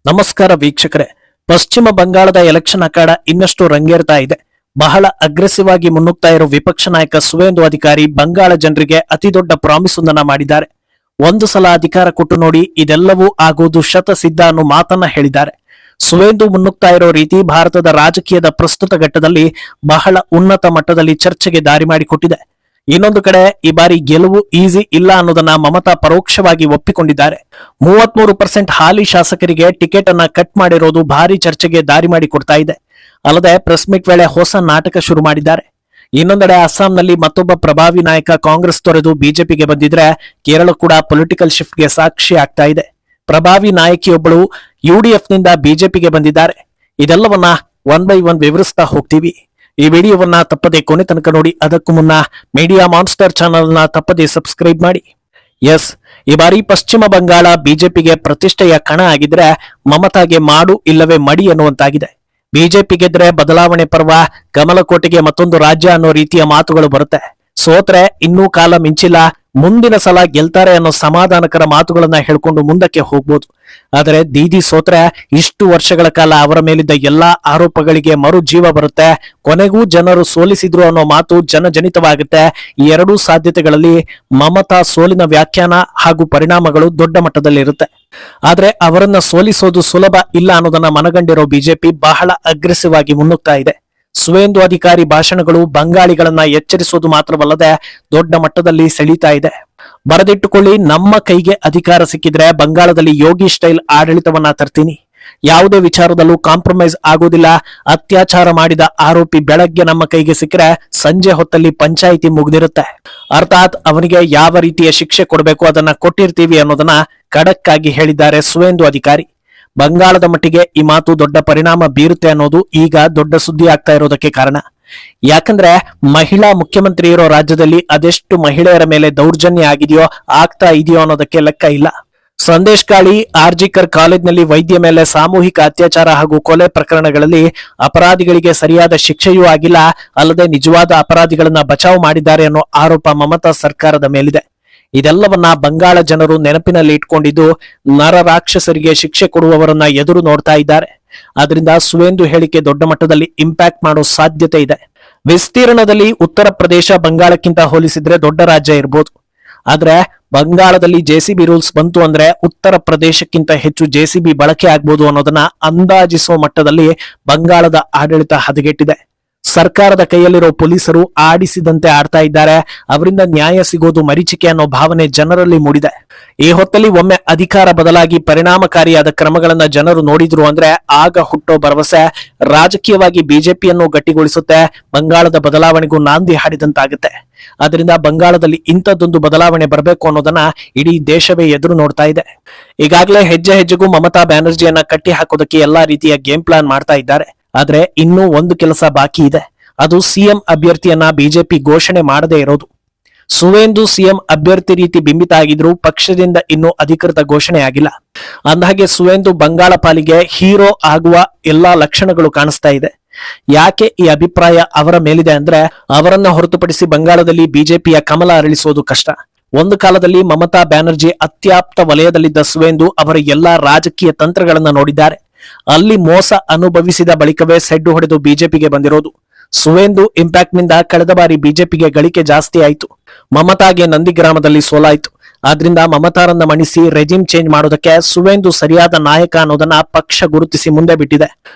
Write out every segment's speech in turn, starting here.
ನಮಸ್ಕಾರ ವೀಕ್ಷಕರೇ. ಪಶ್ಚಿಮ ಬಂಗಾಳದ ಎಲೆಕ್ಷನ್ ಅಖಾಡ ಇನ್ನಷ್ಟು ರಂಗೇರ್ತಾ ಇದೆ. ಬಹಳ ಅಗ್ರೆಸಿವ್ ಆಗಿ ಮುನ್ನುಗ್ತಾ ಇರೋ ವಿಪಕ್ಷ ನಾಯಕ ಸುವೇಂದು ಅಧಿಕಾರಿ ಬಂಗಾಳ ಜನರಿಗೆ ಅತಿ ದೊಡ್ಡ ಪ್ರಾಮಿಸ್ ಒಂದನ್ನ ಮಾಡಿದ್ದಾರೆ. ಒಂದು ಸಲ ಅಧಿಕಾರ ಕೊಟ್ಟು ನೋಡಿ, ಇದೆಲ್ಲವೂ ಆಗೋದು ಶತಸಿದ್ಧ ಅನ್ನೋ ಮಾತನ್ನ ಹೇಳಿದ್ದಾರೆ. ಸುವೇಂದು ಮುನ್ನುಗ್ತಾ ಇರೋ ರೀತಿ ಭಾರತದ ರಾಜಕೀಯದ ಪ್ರಸ್ತುತ ಘಟ್ಟದಲ್ಲಿ ಬಹಳ ಉನ್ನತ ಮಟ್ಟದಲ್ಲಿ ಚರ್ಚೆಗೆ ದಾರಿ ಮಾಡಿಕೊಟ್ಟಿದೆ. ಇನ್ನೊಂದು ಕಡೆ ಈ ಬಾರಿ ಗೆಲುವು ಈಸಿ ಇಲ್ಲ ಅನ್ನೋದನ್ನ ಮಮತಾ ಪರೋಕ್ಷವಾಗಿ ಒಪ್ಪಿಕೊಂಡಿದ್ದಾರೆ. 33% ಹಾಲಿ ಶಾಸಕರಿಗೆ ಟಿಕೆಟ್ ಅನ್ನ ಕಟ್ ಮಾಡಿರೋದು ಭಾರಿ ಚರ್ಚೆಗೆ ದಾರಿ ಮಾಡಿಕೊಡ್ತಾ ಇದೆ. ಅಲ್ಲದೆ ಪ್ರೆಸ್ ಮೀಟ್ ವೇಳೆ ಹೊಸ ನಾಟಕ ಶುರು ಮಾಡಿದ್ದಾರೆ. ಇನ್ನೊಂದೆಡೆ ಅಸ್ಸಾಂನಲ್ಲಿ ಮತ್ತೊಬ್ಬ ಪ್ರಭಾವಿ ನಾಯಕ ಕಾಂಗ್ರೆಸ್ ತೊರೆದು ಬಿಜೆಪಿಗೆ ಬಂದಿದ್ರೆ, ಕೇರಳ ಕೂಡ ಪೊಲಿಟಿಕಲ್ ಶಿಫ್ಟ್ಗೆ ಸಾಕ್ಷಿ ಆಗ್ತಾ ಇದೆ. ಪ್ರಭಾವಿ ನಾಯಕಿಯೊಬ್ಬಳು ಯುಡಿಎಫ್ನಿಂದ ಬಿಜೆಪಿಗೆ ಬಂದಿದ್ದಾರೆ. ಇದೆಲ್ಲವನ್ನ ಒನ್ ಬೈ ಒನ್ ವಿವರಿಸ್ತಾ ಹೋಗ್ತೀವಿ. ಈ ವಿಡಿಯೋವನ್ನ ತಪ್ಪದೆ ಕೊನೆ ತನಕ ನೋಡಿ. ಅದಕ್ಕೂ ಮುನ್ನ ಮೀಡಿಯಾ ಮಾನ್ಸ್ಟರ್ ಚಾನೆಲ್ ನ ತಪ್ಪದೆ ಸಬ್ಸ್ಕ್ರೈಬ್ ಮಾಡಿ. ಎಸ್, ಈ ಬಾರಿ ಪಶ್ಚಿಮ ಬಂಗಾಳ ಬಿಜೆಪಿಗೆ ಪ್ರತಿಷ್ಠೆಯ ಕಣ ಆಗಿದ್ರೆ ಮಮತಾಗೆ ಮಾಡು ಇಲ್ಲವೇ ಮಡಿ ಅನ್ನುವಂತಾಗಿದೆ. ಬಿಜೆಪಿ ಗೆದ್ರೆ ಬದಲಾವಣೆ ಪರ್ವ, ಕಮಲಕೋಟೆಗೆ ಮತ್ತೊಂದು ರಾಜ್ಯ ಅನ್ನೋ ರೀತಿಯ ಮಾತುಗಳು ಬರುತ್ತೆ. ಸೋತ್ರೆ ಇನ್ನೂ ಕಾಲ ಮಿಂಚಿಲ್ಲ, ಮುಂದಿನ ಸಲ ಗೆಲ್ತಾರೆ ಅನ್ನೋ ಸಮಾಧಾನಕರ ಮಾತುಗಳನ್ನ ಹೇಳ್ಕೊಂಡು ಮುಂದಕ್ಕೆ ಹೋಗ್ಬೋದು. ಆದರೆ ದೀದಿ ಸೋತ್ರೆ ಇಷ್ಟು ವರ್ಷಗಳ ಕಾಲ ಅವರ ಮೇಲಿದ್ದ ಎಲ್ಲಾ ಆರೋಪಗಳಿಗೆ ಮರು ಜೀವ ಬರುತ್ತೆ. ಕೊನೆಗೂ ಜನರು ಸೋಲಿಸಿದ್ರು ಅನ್ನೋ ಮಾತು ಜನಜನಿತವಾಗುತ್ತೆ. ಈ ಎರಡೂ ಸಾಧ್ಯತೆಗಳಲ್ಲಿ ಮಮತಾ ಸೋಲಿನ ವ್ಯಾಖ್ಯಾನ ಹಾಗೂ ಪರಿಣಾಮಗಳು ದೊಡ್ಡ ಮಟ್ಟದಲ್ಲಿರುತ್ತೆ. ಆದ್ರೆ ಅವರನ್ನ ಸೋಲಿಸೋದು ಸುಲಭ ಇಲ್ಲ ಅನ್ನೋದನ್ನ ಮನಗಂಡಿರೋ ಬಿಜೆಪಿ ಬಹಳ ಅಗ್ರೆಸಿವ್ ಆಗಿ ಮುನ್ನುಗ್ತಾ ಇದೆ. ಸುವೇಂದು ಅಧಿಕಾರಿ ಭಾಷಣಗಳು ಬಂಗಾಳಿಗಳನ್ನ ಎಚ್ಚರಿಸೋದು ಮಾತ್ರವಲ್ಲದೆ ದೊಡ್ಡ ಮಟ್ಟದಲ್ಲಿ ಸೆಳೀತಾ ಇದೆ. ಬರೆದಿಟ್ಟುಕೊಳ್ಳಿ, ನಮ್ಮ ಕೈಗೆ ಅಧಿಕಾರ ಸಿಕ್ಕಿದ್ರೆ ಬಂಗಾಳದಲ್ಲಿ ಯೋಗಿ ಸ್ಟೈಲ್ ಆಡಳಿತವನ್ನ ತರ್ತೀನಿ. ಯಾವುದೇ ವಿಚಾರದಲ್ಲೂ ಕಾಂಪ್ರಮೈಸ್ ಆಗೋದಿಲ್ಲ. ಅತ್ಯಾಚಾರ ಮಾಡಿದ ಆರೋಪಿ ಬೆಳಗ್ಗೆ ನಮ್ಮ ಕೈಗೆ ಸಿಕ್ಕರೆ ಸಂಜೆ ಹೊತ್ತಲ್ಲಿ ಪಂಚಾಯಿತಿ ಮುಗ್ದಿರುತ್ತೆ. ಅರ್ಥಾತ್ ಅವನಿಗೆ ಯಾವ ರೀತಿಯ ಶಿಕ್ಷೆ ಕೊಡಬೇಕು ಅದನ್ನ ಕೊಟ್ಟಿರ್ತೀವಿ ಅನ್ನೋದನ್ನ ಖಡಕ್ ಆಗಿ ಹೇಳಿದ್ದಾರೆ ಸುವೇಂದು ಅಧಿಕಾರಿ. ಬಂಗಾಳದ ಮಟ್ಟಿಗೆ ಈ ಮಾತು ದೊಡ್ಡ ಪರಿಣಾಮ ಬೀರುತ್ತೆ ಅನ್ನೋದು ಈಗ ದೊಡ್ಡ ಸುದ್ದಿ ಆಗ್ತಾ ಇರೋದಕ್ಕೆ ಕಾರಣ. ಯಾಕಂದ್ರೆ ಮಹಿಳಾ ಮುಖ್ಯಮಂತ್ರಿ ಇರೋ ರಾಜ್ಯದಲ್ಲಿ ಅದೆಷ್ಟು ಮಹಿಳೆಯರ ಮೇಲೆ ದೌರ್ಜನ್ಯ ಆಗಿದೆಯೋ, ಆಗ್ತಾ ಇದೆಯೋ ಅನ್ನೋದಕ್ಕೆ ಲೆಕ್ಕ ಇಲ್ಲ. ಸಂದೇಶ್ ಕಾಳಿ ಆರ್ಜಿಕರ್ ಕಾಲೇಜ್ನಲ್ಲಿ ವೈದ್ಯ ಮೇಲೆ ಸಾಮೂಹಿಕ ಅತ್ಯಾಚಾರ ಹಾಗೂ ಕೊಲೆ ಪ್ರಕರಣಗಳಲ್ಲಿ ಅಪರಾಧಿಗಳಿಗೆ ಸರಿಯಾದ ಶಿಕ್ಷೆಯೂ ಆಗಿಲ್ಲ. ಅಲ್ಲದೆ ನಿಜವಾದ ಅಪರಾಧಿಗಳನ್ನ ಬಚಾವ್ ಮಾಡಿದ್ದಾರೆ ಅನ್ನೋ ಆರೋಪ ಮಮತಾ ಸರ್ಕಾರದ ಮೇಲಿದೆ. ಇದೆಲ್ಲವನ್ನ ಬಂಗಾಳ ಜನರು ನೆನಪಿನಲ್ಲಿ ಇಟ್ಕೊಂಡಿದ್ದು ನರರಾಕ್ಷಸರಿಗೆ ಶಿಕ್ಷೆ ಕೊಡುವವರನ್ನ ಎದುರು ನೋಡ್ತಾ ಇದ್ದಾರೆ. ಆದ್ರಿಂದ ಸುವೇಂದು ಹೇಳಿಕೆ ದೊಡ್ಡ ಮಟ್ಟದಲ್ಲಿ ಇಂಪ್ಯಾಕ್ಟ್ ಮಾಡೋ ಸಾಧ್ಯತೆ ಇದೆ. ವಿಸ್ತೀರ್ಣದಲ್ಲಿ ಉತ್ತರ ಪ್ರದೇಶ ಬಂಗಾಳಕ್ಕಿಂತ ಹೋಲಿಸಿದ್ರೆ ದೊಡ್ಡ ರಾಜ್ಯ ಇರ್ಬೋದು. ಆದ್ರೆ ಬಂಗಾಳದಲ್ಲಿ ಜೆಸಿಬಿ ರೂಲ್ಸ್ ಬಂತು ಅಂದ್ರೆ ಉತ್ತರ ಪ್ರದೇಶಕ್ಕಿಂತ ಹೆಚ್ಚು ಜೆಸಿಬಿ ಬಳಕೆ ಆಗ್ಬೋದು ಅನ್ನೋದನ್ನ ಅಂದಾಜಿಸುವ ಮಟ್ಟದಲ್ಲಿ ಬಂಗಾಳದ ಆಡಳಿತ ಹದಗೆಟ್ಟಿದೆ. ಸರ್ಕಾರದ ಕೈಯಲ್ಲಿರೋ ಪೊಲೀಸರು ಆಡಿಸಿದಂತೆ ಆಡ್ತಾ ಇದ್ದಾರೆ. ಅವರಿಂದ ನ್ಯಾಯ ಸಿಗೋದು ಮರೀಚಿಕೆ ಅನ್ನೋ ಭಾವನೆ ಜನರಲ್ಲಿ ಮೂಡಿದೆ. ಈ ಹೊತ್ತಲ್ಲಿ ಒಮ್ಮೆ ಅಧಿಕಾರ ಬದಲಾಗಿ ಪರಿಣಾಮಕಾರಿಯಾದ ಕ್ರಮಗಳನ್ನ ಜನರು ನೋಡಿದ್ರು ಅಂದ್ರೆ ಆಗ ಹುಟ್ಟೋ ಭರವಸೆ ರಾಜಕೀಯವಾಗಿ ಬಿಜೆಪಿಯನ್ನು ಗಟ್ಟಿಗೊಳಿಸುತ್ತೆ. ಬಂಗಾಳದ ಬದಲಾವಣೆಗೂ ನಾಂದಿ ಹಾಡಿದಂತಾಗುತ್ತೆ. ಅದರಿಂದ ಬಂಗಾಳದಲ್ಲಿ ಇಂಥದ್ದೊಂದು ಬದಲಾವಣೆ ಬರಬೇಕು ಅನ್ನೋದನ್ನ ಇಡೀ ದೇಶವೇ ಎದುರು ನೋಡ್ತಾ ಇದೆ. ಈಗಾಗಲೇ ಹೆಜ್ಜೆ ಹೆಜ್ಜೆಗೂ ಮಮತಾ ಬ್ಯಾನರ್ಜಿಯನ್ನ ಕಟ್ಟಿ ಹಾಕೋದಕ್ಕೆ ಎಲ್ಲಾ ರೀತಿಯ ಗೇಮ್ ಪ್ಲಾನ್ ಮಾಡ್ತಾ ಇದ್ದಾರೆ. ಆದ್ರೆ ಇನ್ನೂ ಒಂದು ಕೆಲಸ ಬಾಕಿ ಇದೆ. ಅದು ಸಿಎಂ ಅಭ್ಯರ್ಥಿಯನ್ನ ಬಿಜೆಪಿ ಘೋಷಣೆ ಮಾಡದೇ ಇರೋದು. ಸುವೇಂದು ಸಿಎಂ ಅಭ್ಯರ್ಥಿ ರೀತಿ ಬಿಂಬಿತ ಆಗಿದ್ರು ಪಕ್ಷದಿಂದ ಇನ್ನೂ ಅಧಿಕೃತ ಘೋಷಣೆ ಆಗಿಲ್ಲ. ಅಂದಹಾಗೆ ಸುವೇಂದು ಬಂಗಾಳ ಪಾಲಿಗೆ ಹೀರೋ ಆಗುವ ಎಲ್ಲಾ ಲಕ್ಷಣಗಳು ಕಾಣಿಸ್ತಾ ಇದೆ. ಯಾಕೆ ಈ ಅಭಿಪ್ರಾಯ ಅವರ ಮೇಲಿದೆ ಅಂದ್ರೆ, ಅವರನ್ನ ಹೊರತುಪಡಿಸಿ ಬಂಗಾಳದಲ್ಲಿ ಬಿಜೆಪಿಯ ಕಮಲ ಅರಳಿಸೋದು ಕಷ್ಟ. ಒಂದು ಕಾಲದಲ್ಲಿ ಮಮತಾ ಬ್ಯಾನರ್ಜಿ ಅತ್ಯಾಪ್ತ ವಲಯದಲ್ಲಿದ್ದ ಸುವೇಂದು ಅವರ ಎಲ್ಲಾ ರಾಜಕೀಯ ತಂತ್ರಗಳನ್ನ ನೋಡಿದ್ದಾರೆ. ಅಲ್ಲಿ ಮೋಸ ಅನುಭವಿಸಿದ ಬಳಿಕವೇ ಸೆಡ್ಡು ಹೊಡೆದು ಬಿಜೆಪಿಗೆ ಬಂದಿರೋದು. ಸುವೇಂದು ಇಂಪ್ಯಾಕ್ಟ್ ನಿಂದ ಕಳೆದ ಬಾರಿ ಬಿಜೆಪಿಗೆ ಗಳಿಕೆ ಜಾಸ್ತಿ ಆಯ್ತು. ಮಮತಾಗೆ ನಂದಿಗ್ರಾಮದಲ್ಲಿ ಸೋಲಾಯ್ತು. ಆದ್ರಿಂದ ಮಮತಾರನ್ನ ಮಣಿಸಿ ರೆಜಿಮ್ ಚೇಂಜ್ ಮಾಡೋದಕ್ಕೆ ಸುವೇಂದು ಸರಿಯಾದ ನಾಯಕ ಅನ್ನೋದನ್ನ ಪಕ್ಷ ಗುರುತಿಸಿ ಮುಂದೆ ಬಿಟ್ಟಿದೆ.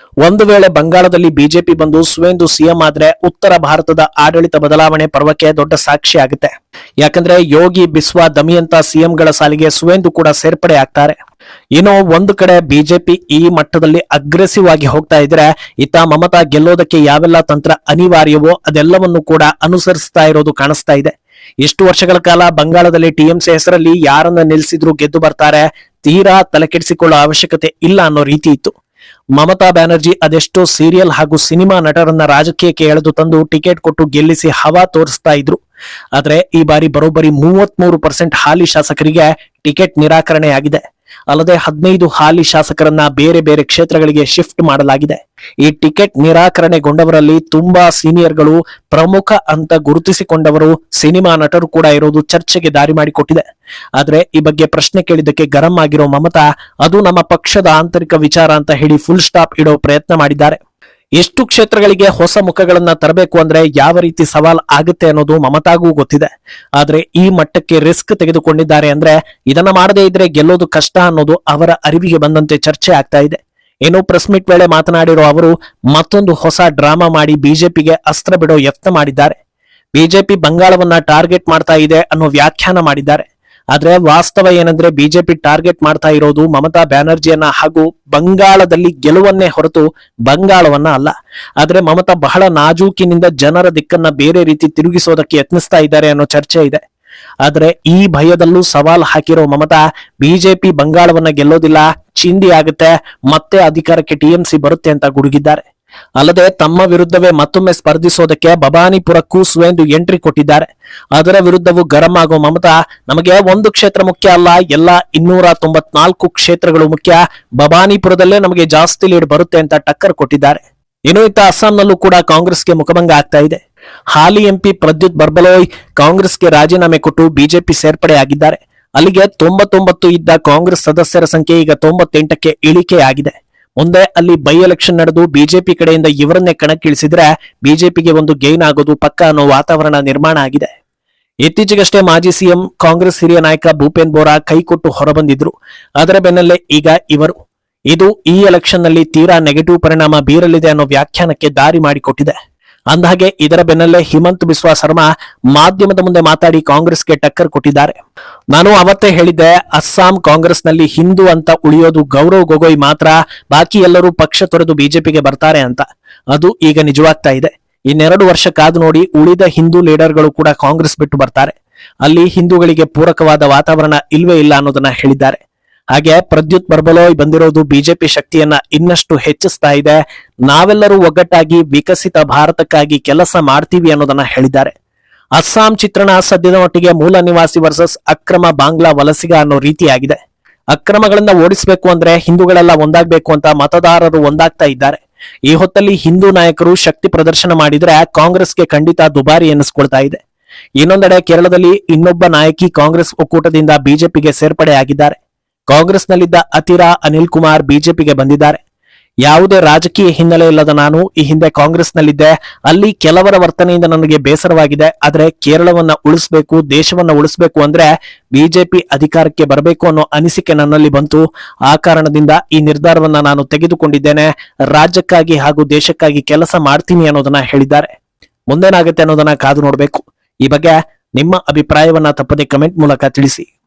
ಒಂದು ವೇಳೆ ಬಂಗಾಳದಲ್ಲಿ ಬಿಜೆಪಿ ಬಂದು ಸುವೇಂದು ಸಿಎಂ ಆದ್ರೆ ಉತ್ತರ ಭಾರತದ ಆಡಳಿತ ಬದಲಾವಣೆ ಪರ್ವಕ್ಕೆ ದೊಡ್ಡ ಸಾಕ್ಷಿ ಆಗುತ್ತೆ. ಯಾಕಂದ್ರೆ ಯೋಗಿ, ಬಿಸ್ವಾ, ದಮಿಯಂತ ಸಿಎಂಗಳ ಸಾಲಿಗೆ ಸುವೇಂದು ಕೂಡ ಸೇರ್ಪಡೆ ಆಗ್ತಾರೆ. ಇನ್ನು ಒಂದು ಕಡೆ ಬಿಜೆಪಿ ಈ ಮಟ್ಟದಲ್ಲಿ ಅಗ್ರೆಸಿವ್ ಆಗಿ ಹೋಗ್ತಾ ಇದ್ರೆ, ಇತ್ತ ಮಮತಾ ಗೆಲ್ಲೋದಕ್ಕೆ ಯಾವೆಲ್ಲ ತಂತ್ರ ಅನಿವಾರ್ಯವೋ ಅದೆಲ್ಲವನ್ನು ಕೂಡ ಅನುಸರಿಸ್ತಾ ಇರೋದು ಕಾಣಿಸ್ತಾ ಇದೆ. ಇಷ್ಟು ವರ್ಷಗಳ ಕಾಲ ಬಂಗಾಳದಲ್ಲಿ ಟಿಎಂಸಿ ಹೆಸರಲ್ಲಿ ಯಾರನ್ನ ನಿಲ್ಲಿಸಿದ್ರು ಗೆದ್ದು ಬರ್ತಾರೆ, ತೀರಾ ತಲೆಕೆಡಿಸಿಕೊಳ್ಳೋ ಅವಶ್ಯಕತೆ ಇಲ್ಲ ಅನ್ನೋ ರೀತಿ ಇತ್ತು. ಮಮತಾ ಬ್ಯಾನರ್ಜಿ ಅದೆಷ್ಟೋ ಸೀರಿಯಲ್ ಹಾಗೂ ಸಿನಿಮಾ ನಟರನ್ನ ರಾಜಕೀಯಕ್ಕೆ ಎಳೆದು ತಂದು ಟಿಕೆಟ್ ಕೊಟ್ಟು ಗೆಲ್ಲಿಸಿ ಹವಾ ತೋರಿಸ್ತಾ ಇದ್ರು. ಆದ್ರೆ ಈ ಬಾರಿ ಬರೋಬ್ಬರಿ 33% ಹಾಲಿ ಶಾಸಕರಿಗೆ ಟಿಕೆಟ್ ನಿರಾಕರಣೆಯಾಗಿದೆ. ಅಲ್ಲದೆ 15 ಹಾಲಿ ಶಾಸಕರನ್ನ ಬೇರೆ ಬೇರೆ ಕ್ಷೇತ್ರಗಳಿಗೆ ಶಿಫ್ಟ್ ಮಾಡಲಾಗಿದೆ. ಈ ಟಿಕೆಟ್ ನಿರಾಕರಣೆಗೊಂಡವರಲ್ಲಿ ತುಂಬಾ ಸೀನಿಯರ್ಗಳು, ಪ್ರಮುಖ ಅಂತ ಗುರುತಿಸಿಕೊಂಡವರು, ಸಿನಿಮಾ ನಟರು ಕೂಡ ಇರೋದು ಚರ್ಚೆಗೆ ದಾರಿ ಮಾಡಿಕೊಟ್ಟಿದೆ. ಆದ್ರೆ ಈ ಬಗ್ಗೆ ಪ್ರಶ್ನೆ ಕೇಳಿದ್ದಕ್ಕೆ ಗರಂ ಆಗಿರೋ ಮಮತಾ, ಅದು ನಮ್ಮ ಪಕ್ಷದ ಆಂತರಿಕ ವಿಚಾರ ಅಂತ ಹೇಳಿ ಫುಲ್ ಸ್ಟಾಪ್ ಇಡೋ ಪ್ರಯತ್ನ ಮಾಡಿದ್ದಾರೆ. ಎಷ್ಟು ಕ್ಷೇತ್ರಗಳಿಗೆ ಹೊಸ ಮುಖಗಳನ್ನ ತರಬೇಕು ಅಂದ್ರೆ ಯಾವ ರೀತಿ ಸವಾಲ್ ಆಗುತ್ತೆ ಅನ್ನೋದು ಮಮತಾಗೂ ಗೊತ್ತಿದೆ. ಆದ್ರೆ ಈ ಮಟ್ಟಕ್ಕೆ ರಿಸ್ಕ್ ತೆಗೆದುಕೊಂಡಿದ್ದಾರೆ ಅಂದ್ರೆ ಇದನ್ನ ಮಾಡದೇ ಇದ್ರೆ ಗೆಲ್ಲೋದು ಕಷ್ಟ ಅನ್ನೋದು ಅವರ ಅರಿವಿಗೆ ಬಂದಂತೆ ಚರ್ಚೆ ಆಗ್ತಾ ಇದೆ. ಇನ್ನು ಪ್ರೆಸ್ ಮೀಟ್ ವೇಳೆ ಮಾತನಾಡಿರೋ ಅವರು ಮತ್ತೊಂದು ಹೊಸ ಡ್ರಾಮಾ ಮಾಡಿ ಬಿಜೆಪಿಗೆ ಅಸ್ತ್ರ ಬಿಡೋ ಯತ್ನ ಮಾಡಿದ್ದಾರೆ. ಬಿಜೆಪಿ ಬಂಗಾಳವನ್ನ ಟಾರ್ಗೆಟ್ ಮಾಡ್ತಾ ಇದೆ ಅನ್ನೋ ವ್ಯಾಖ್ಯಾನ ಮಾಡಿದ್ದಾರೆ. ಆದ್ರೆ ವಾಸ್ತವ ಏನಂದ್ರೆ ಬಿಜೆಪಿ ಟಾರ್ಗೆಟ್ ಮಾಡ್ತಾ ಇರೋದು ಮಮತಾ ಬ್ಯಾನರ್ಜಿಯನ್ನ ಹಾಗೂ ಬಂಗಾಳದಲ್ಲಿ ಗೆಲುವನ್ನೇ ಹೊರತು ಬಂಗಾಳವನ್ನ ಅಲ್ಲ. ಆದ್ರೆ ಮಮತಾ ಬಹಳ ನಾಜೂಕಿನಿಂದ ಜನರ ದಿಕ್ಕನ್ನ ಬೇರೆ ರೀತಿ ತಿರುಗಿಸೋದಕ್ಕೆ ಯತ್ನಿಸ್ತಾ ಇದ್ದಾರೆ ಅನ್ನೋ ಚರ್ಚೆ ಇದೆ. ಆದ್ರೆ ಈ ಭಯದಲ್ಲೂ ಸವಾಲ್ ಹಾಕಿರೋ ಮಮತಾ, ಬಿಜೆಪಿ ಬಂಗಾಳವನ್ನ ಗೆಲ್ಲೋದಿಲ್ಲ, ಚಿಂದಿ ಆಗುತ್ತೆ, ಮತ್ತೆ ಅಧಿಕಾರಕ್ಕೆ ಟಿಎಂಸಿ ಬರುತ್ತೆ ಅಂತ ಗುಡುಗಿದ್ದಾರೆ. ಅಲ್ಲದೆ ತಮ್ಮ ವಿರುದ್ಧವೇ ಮತ್ತೊಮ್ಮೆ ಸ್ಪರ್ಧಿಸೋದಕ್ಕೆ ಭವಾನಿಪುರಕ್ಕೂ ಸುವೇಂದು ಎಂಟ್ರಿ ಕೊಟ್ಟಿದ್ದಾರೆ. ಅದರ ವಿರುದ್ಧವೂ ಗರಂ ಆಗೋ ಮಮತಾ, ನಮಗೆ ಒಂದು ಕ್ಷೇತ್ರ ಮುಖ್ಯ ಅಲ್ಲ, ಎಲ್ಲ 294 ಕ್ಷೇತ್ರಗಳು ಮುಖ್ಯ, ಭವಾನಿಪುರದಲ್ಲೇ ನಮಗೆ ಜಾಸ್ತಿ ಲೀಡ್ ಬರುತ್ತೆ ಅಂತ ಟಕ್ಕರ್ ಕೊಟ್ಟಿದ್ದಾರೆ. ಇನ್ನು ಇತ್ತ ಅಸ್ಸಾಂನಲ್ಲೂ ಕೂಡ ಕಾಂಗ್ರೆಸ್ಗೆ ಮುಖಭಂಗ ಆಗ್ತಾ ಇದೆ. ಹಾಲಿ ಎಂಪಿ ಪ್ರದ್ಯುತ್ ಬರ್ಬಲೋಯ್ ಕಾಂಗ್ರೆಸ್ಗೆ ರಾಜೀನಾಮೆ ಕೊಟ್ಟು ಬಿಜೆಪಿ ಸೇರ್ಪಡೆಯಾಗಿದ್ದಾರೆ. ಅಲ್ಲಿಗೆ 99 ಇದ್ದ ಕಾಂಗ್ರೆಸ್ ಸದಸ್ಯರ ಸಂಖ್ಯೆ ಈಗ 98ಕ್ಕೆ ಇಳಿಕೆಯಾಗಿದೆ. ಮುಂದೆ ಅಲ್ಲಿ ಬೈ ಎಲೆಕ್ಷನ್ ನಡೆದು ಬಿಜೆಪಿ ಕಡೆಯಿಂದ ಇವರನ್ನೇ ಕಣಕ್ಕಿಳಿಸಿದ್ರೆ ಬಿಜೆಪಿಗೆ ಒಂದು ಗೇನ್ ಆಗೋದು ಪಕ್ಕ ಅನ್ನೋ ವಾತಾವರಣ ನಿರ್ಮಾಣ ಆಗಿದೆ. ಇತ್ತೀಚೆಗಷ್ಟೇ ಮಾಜಿ ಸಿಎಂ ಕಾಂಗ್ರೆಸ್ ಹಿರಿಯ ನಾಯಕ ಭೂಪೇನ್ ಬೋರಾ ಕೈಕೊಟ್ಟು ಹೊರಬಂದಿದ್ರು. ಅದರ ಬೆನ್ನಲ್ಲೇ ಈಗ ಇವರು. ಇದು ಈ ಎಲೆಕ್ಷನ್ ನಲ್ಲಿ ತೀರಾ ನೆಗೆಟಿವ್ ಪರಿಣಾಮ ಬೀರಲಿದೆ ಅನ್ನೋ ವ್ಯಾಖ್ಯಾನಕ್ಕೆ ದಾರಿ ಮಾಡಿಕೊಟ್ಟಿದೆ. ಅಂದಹಾಗೆ ಇದರ ಬೆನ್ನಲ್ಲೇ ಹಿಮಂತ್ ಬಿಸ್ವಾ ಸರ್ಮಾ ಮಾಧ್ಯಮದ ಮುಂದೆ ಮಾತಾಡಿ ಕಾಂಗ್ರೆಸ್ಗೆ ಟಕ್ಕರ್ ಕೊಟ್ಟಿದ್ದಾರೆ. ನಾನು ಅವತ್ತೇ ಹೇಳಿದ್ದೆ, ಅಸ್ಸಾಂ ಕಾಂಗ್ರೆಸ್ನಲ್ಲಿ ಹಿಂದೂ ಅಂತ ಉಳಿಯೋದು ಗೌರವ್ ಗೊಗೊಯ್ ಮಾತ್ರ, ಬಾಕಿ ಎಲ್ಲರೂ ಪಕ್ಷ ತೊರೆದು ಬಿಜೆಪಿಗೆ ಬರ್ತಾರೆ ಅಂತ. ಅದು ಈಗ ನಿಜವಾಗ್ತಾ ಇದೆ. ಇನ್ನೆರಡು ವರ್ಷ ಕಾದು ನೋಡಿ, ಉಳಿದ ಹಿಂದೂ ಲೀಡರ್ಗಳು ಕೂಡ ಕಾಂಗ್ರೆಸ್ ಬಿಟ್ಟು ಬರ್ತಾರೆ. ಅಲ್ಲಿ ಹಿಂದೂಗಳಿಗೆ ಪೂರಕವಾದ ವಾತಾವರಣ ಇಲ್ವೇ ಇಲ್ಲ ಅನ್ನೋದನ್ನ ಹೇಳಿದ್ದಾರೆ. ಹಾಗೆ ಪ್ರದ್ಯುತ್ ಬರ್ಬಲೋಯ್ ಬಂದಿರೋದು ಬಿಜೆಪಿ ಶಕ್ತಿಯನ್ನ ಇನ್ನಷ್ಟು ಹೆಚ್ಚಿಸ್ತಾ ಇದೆ. ನಾವೆಲ್ಲರೂ ಒಗ್ಗಟ್ಟಾಗಿ ವಿಕಸಿತ ಭಾರತಕ್ಕಾಗಿ ಕೆಲಸ ಮಾಡ್ತೀವಿ ಅನ್ನೋದನ್ನ ಹೇಳಿದ್ದಾರೆ. ಅಸ್ಸಾಂ ಚಿತ್ರಣ ಸದ್ಯದ ಮಟ್ಟಿಗೆ ಮೂಲ ನಿವಾಸಿ ವರ್ಸಸ್ ಅಕ್ರಮ ಬಾಂಗ್ಲಾ ವಲಸಿಗ ಅನ್ನೋ ರೀತಿಯಾಗಿದೆ. ಅಕ್ರಮಗಳನ್ನ ಓಡಿಸಬೇಕು ಅಂದ್ರೆ ಹಿಂದೂಗಳೆಲ್ಲ ಒಂದಾಗಬೇಕು ಅಂತ ಮತದಾರರು ಒಂದಾಗ್ತಾ ಇದ್ದಾರೆ. ಈ ಹೊತ್ತಲ್ಲಿ ಹಿಂದೂ ನಾಯಕರು ಶಕ್ತಿ ಪ್ರದರ್ಶನ ಮಾಡಿದ್ರೆ ಕಾಂಗ್ರೆಸ್ಗೆ ಖಂಡಿತ ದುಬಾರಿ ಎನ್ನಿಸ್ಕೊಳ್ತಾ ಇದೆ. ಇನ್ನೊಂದೆಡೆ ಕೇರಳದಲ್ಲಿ ಇನ್ನೊಬ್ಬ ನಾಯಕಿ ಕಾಂಗ್ರೆಸ್ ಒಕ್ಕೂಟದಿಂದ ಬಿಜೆಪಿಗೆ ಸೇರ್ಪಡೆಯಾಗಿದ್ದಾರೆ. ಕಾಂಗ್ರೆಸ್ನಲ್ಲಿದ್ದ ಅತಿರಾ ಅನಿಲ್ ಕುಮಾರ್ ಬಿಜೆಪಿಗೆ ಬಂದಿದ್ದಾರೆ. ಯಾವುದೇ ರಾಜಕೀಯ ಹಿನ್ನೆಲೆ ಇಲ್ಲದ ನಾನು ಈ ಹಿಂದೆ ಕಾಂಗ್ರೆಸ್ನಲ್ಲಿದ್ದೆ. ಅಲ್ಲಿ ಕೆಲವರ ವರ್ತನೆಯಿಂದ ನನಗೆ ಬೇಸರವಾಗಿದೆ. ಆದ್ರೆ ಕೇರಳವನ್ನ ಉಳಿಸಬೇಕು, ದೇಶವನ್ನ ಉಳಿಸಬೇಕು ಅಂದ್ರೆ ಬಿಜೆಪಿ ಅಧಿಕಾರಕ್ಕೆ ಬರಬೇಕು ಅನ್ನೋ ಅನಿಸಿಕೆ ನನ್ನಲ್ಲಿ ಬಂತು. ಆ ಕಾರಣದಿಂದ ಈ ನಿರ್ಧಾರವನ್ನ ನಾನು ತೆಗೆದುಕೊಂಡಿದ್ದೇನೆ. ರಾಜ್ಯಕ್ಕಾಗಿ ಹಾಗೂ ದೇಶಕ್ಕಾಗಿ ಕೆಲಸ ಮಾಡ್ತೀನಿ ಅನ್ನೋದನ್ನ ಹೇಳಿದ್ದಾರೆ. ಮುಂದೇನಾಗುತ್ತೆ ಅನ್ನೋದನ್ನ ಕಾದು ನೋಡಬೇಕು. ಈ ಬಗ್ಗೆ ನಿಮ್ಮ ಅಭಿಪ್ರಾಯವನ್ನ ತಪ್ಪದೆ ಕಮೆಂಟ್ ಮೂಲಕ ತಿಳಿಸಿ.